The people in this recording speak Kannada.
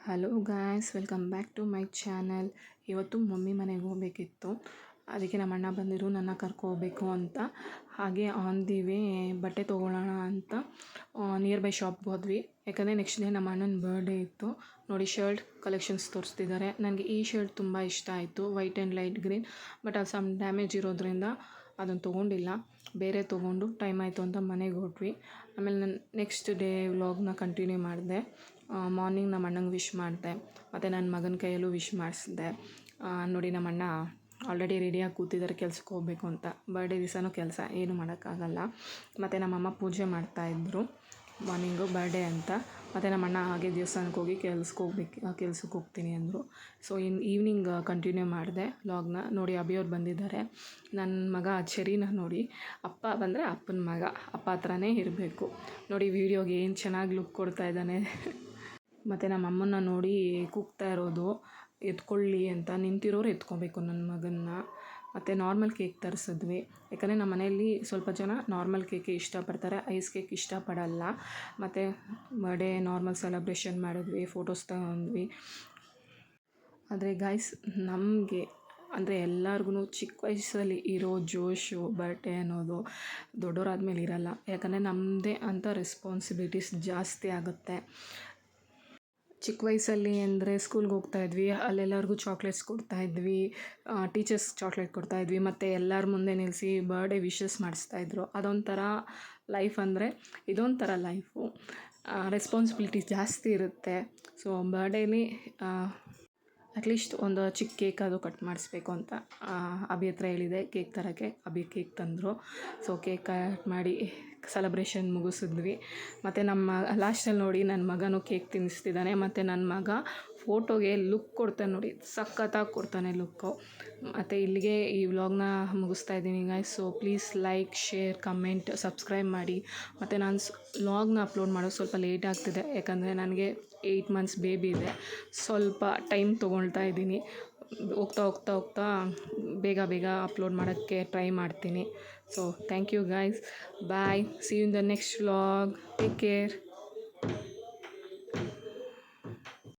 Hello guys, welcome back to my channel. ಇವತ್ತು ಮಮ್ಮಿ ಮನೆಗೆ ಹೋಗಬೇಕಿತ್ತು. ಅದಕ್ಕೆ ನಮ್ಮ ಅಣ್ಣ ಬಂದಿರು ನನ್ನ ಕರ್ಕೋಬೇಕು ಅಂತ. ಹಾಗೆ ಆನ್ ದಿ ವೇ ಬಟ್ಟೆ ತೊಗೊಳ್ಳೋಣ ಅಂತ ನಿಯರ್ ಬೈ ಶಾಪ್ಗೆ ಹೋದ್ವಿ. ಯಾಕಂದರೆ ನೆಕ್ಸ್ಟ್ ಡೇ ನಮ್ಮ ಅಣ್ಣನ ಬರ್ಡೇ ಇತ್ತು. ನೋಡಿ, ಶರ್ಟ್ ಕಲೆಕ್ಷನ್ಸ್ ತೋರಿಸ್ತಿದ್ದಾರೆ. ನನಗೆ ಈ ಶರ್ಟ್ ತುಂಬ ಇಷ್ಟ ಆಯಿತು, white and light green. But ಅದು ಸಮ್ ಡ್ಯಾಮೇಜ್ ಇರೋದ್ರಿಂದ ಅದನ್ನು ತೊಗೊಂಡಿಲ್ಲ, ಬೇರೆ ತೊಗೊಂಡು ಟೈಮ್ ಆಯಿತು ಅಂತ ಮನೆಗೆ ಹೊರಟ್ವಿ. ಆಮೇಲೆ ನಾನು ನೆಕ್ಸ್ಟ್ ಡೇ ವ್ಲಾಗ್ನ ಕಂಟಿನ್ಯೂ ಮಾಡಿದೆ. ಮಾರ್ನಿಂಗ್ ನಮ್ಮ ಅಣ್ಣಂಗೆ ವಿಶ್ ಮಾಡಿದೆ, ಮತ್ತು ನನ್ನ ಮಗನ ಕೈಯಲ್ಲೂ ವಿಶ್ ಮಾಡಿಸಿದೆ. ನೋಡಿ, ನಮ್ಮ ಅಣ್ಣ ಆಲ್ರೆಡಿ ರೆಡಿಯಾಗಿ ಕೂತಿದ್ದಾರೆ ಕೆಲ್ಸಕ್ಕೆ ಹೋಗಬೇಕು ಅಂತ. ಬರ್ಡೇ ದಿವಸನೂ ಕೆಲಸ, ಏನು ಮಾಡೋಕ್ಕಾಗಲ್ಲ. ಮತ್ತು ನಮ್ಮಮ್ಮ ಪೂಜೆ ಮಾಡ್ತಾಯಿದ್ರು ಮಾರ್ನಿಂಗು, ಬರ್ಡೇ ಅಂತ. ಮತ್ತು ನಮ್ಮ ಅಣ್ಣ ಹಾಗೆ ದೇವಸ್ಥಾನಕ್ಕೆ ಹೋಗಿ ಕೆಲ್ಸಕ್ಕೆ ಹೋಗ್ತೀನಿ ಅಂದರು. ಸೊ ಈವ್ನಿಂಗ್ ಕಂಟಿನ್ಯೂ ಮಾಡಿದೆ ವ್ಲಾಗ್ನ. ನೋಡಿ, ಅಭಿಯವ್ರು ಬಂದಿದ್ದಾರೆ. ನನ್ನ ಮಗ ಚೆರಿನ ನೋಡಿ, ಅಪ್ಪ ಬಂದರೆ ಅಪ್ಪನ ಮಗ, ಅಪ್ಪ ಹತ್ರನೇ ಇರಬೇಕು. ನೋಡಿ, ವೀಡಿಯೋಗೆ ಏನು ಚೆನ್ನಾಗಿ ಲುಕ್ ಕೊಡ್ತಾ ಇದ್ದಾನೆ. ಮತ್ತು ನಮ್ಮ ಅಮ್ಮನ್ನ ನೋಡಿ ಕೂಗ್ತಾ ಇರೋದು, ಎತ್ಕೊಳ್ಳಿ ಅಂತ. ನಿಂತಿರೋರು ಎತ್ಕೋಬೇಕು ನನ್ನ ಮಗನ್ನ. ಮತ್ತು ನಾರ್ಮಲ್ ಕೇಕ್ ತರಿಸಿದ್ವಿ, ಯಾಕಂದರೆ ನಮ್ಮ ಮನೆಯಲ್ಲಿ ಸ್ವಲ್ಪ ಜನ ನಾರ್ಮಲ್ ಕೇಕೆ ಇಷ್ಟಪಡ್ತಾರೆ, ಐಸ್ ಕೇಕ್ ಇಷ್ಟಪಡಲ್ಲ. ಮತ್ತು ಬರ್ಡೇ ನಾರ್ಮಲ್ ಸೆಲೆಬ್ರೇಷನ್ ಮಾಡಿದ್ವಿ, ಫೋಟೋಸ್ ತಗೊಂಡ್ವಿ. ಆದರೆ ಗೈಸ್, ನಮಗೆ ಅಂದರೆ ಎಲ್ಲರಿಗೂ ಚಿಕ್ಕ ವಯಸ್ಸಲ್ಲಿ ಇರೋ ಜೋಶು ಬರ್ಡೇ ಅನ್ನೋದು ದೊಡ್ಡವರಾದ್ಮೇಲೆ ಇರಲ್ಲ. ಯಾಕಂದರೆ ನಮ್ಮದೇ ಅಂತ ರೆಸ್ಪಾನ್ಸಿಬಿಲಿಟೀಸ್ ಜಾಸ್ತಿ ಆಗುತ್ತೆ. ಚಿಕ್ಕ ವಯಸ್ಸಲ್ಲಿ ಅಂದರೆ ಸ್ಕೂಲ್ಗೆ ಹೋಗ್ತಾಯಿದ್ವಿ, ಅಲ್ಲೆಲ್ಲರಿಗೂ ಚಾಕ್ಲೇಟ್ಸ್ ಕೊಡ್ತಾಯಿದ್ವಿ, ಟೀಚರ್ಸ್ ಚಾಕ್ಲೇಟ್ ಕೊಡ್ತಾಯಿದ್ವಿ, ಮತ್ತು ಎಲ್ಲರ ಮುಂದೆ ನಿಲ್ಲಿಸಿ ಬರ್ಡೇ ವಿಶಸ್ ಮಾಡಿಸ್ತಾಯಿದ್ರು. ಅದೊಂಥರ ಲೈಫ್. ಅಂದರೆ ಇದೊಂಥರ ಲೈಫು, ರೆಸ್ಪಾನ್ಸಿಬಿಲಿಟಿ ಜಾಸ್ತಿ ಇರುತ್ತೆ. ಸೊ ಬರ್ಡೇಲಿ ಅಟ್ಲೀಸ್ಟ್ ಒಂದು ಚಿಕ್ಕ ಕೇಕ್ ಅದು ಕಟ್ ಮಾಡಿಸ್ಬೇಕು ಅಂತ ಅಭಿ ಹತ್ರ ಹೇಳಿದೆ ಕೇಕ್ ತರೋಕ್ಕೆ. ಅಭಿ ಕೇಕ್ ತಂದರು. ಸೊ ಕೇಕ್ ಕಟ್ ಮಾಡಿ ಸೆಲೆಬ್ರೇಷನ್ ಮುಗಿಸಿದ್ವಿ. ಮತ್ತು ನಮ್ಮ ಲಾಸ್ಟಲ್ಲಿ ನೋಡಿ, ನನ್ನ ಮಗನೂ ಕೇಕ್ ತಿನ್ನಿಸ್ತಿದ್ದಾನೆ. ಮತ್ತು ನನ್ನ ಮಗ ಫೋಟೋಗೆ ಲುಕ್ ಕೊಡ್ತಾನೆ ನೋಡಿ, ಸಖತ್ತಾಗಿ ಕೊಡ್ತಾನೆ ಲುಕ್ಕು. ಮತ್ತು ಇಲ್ಲಿಗೆ ಈ ವ್ಲಾಗ್ನ ಮುಗಿಸ್ತಾ ಇದ್ದೀನಿ guys. So please like, share, comment, subscribe ಮಾಡಿ. ಮತ್ತು ನಾನು ವ್ಲಾಗ್ನ ಅಪ್ಲೋಡ್ ಮಾಡೋದು ಸ್ವಲ್ಪ ಲೇಟ್ ಆಗ್ತಿದೆ, ಯಾಕಂದರೆ ನನಗೆ 8 months ಬೇಬಿ ಇದೆ. ಸ್ವಲ್ಪ ಟೈಮ್ ತೊಗೊಳ್ತಾ ಇದ್ದೀನಿ. ಹೋಗ್ತಾ ಬೇಗ ಅಪ್ಲೋಡ್ ಮಾಡೋಕ್ಕೆ ಟ್ರೈ ಮಾಡ್ತೀನಿ. So thank you guys, bye, see you in the next vlog. Take care.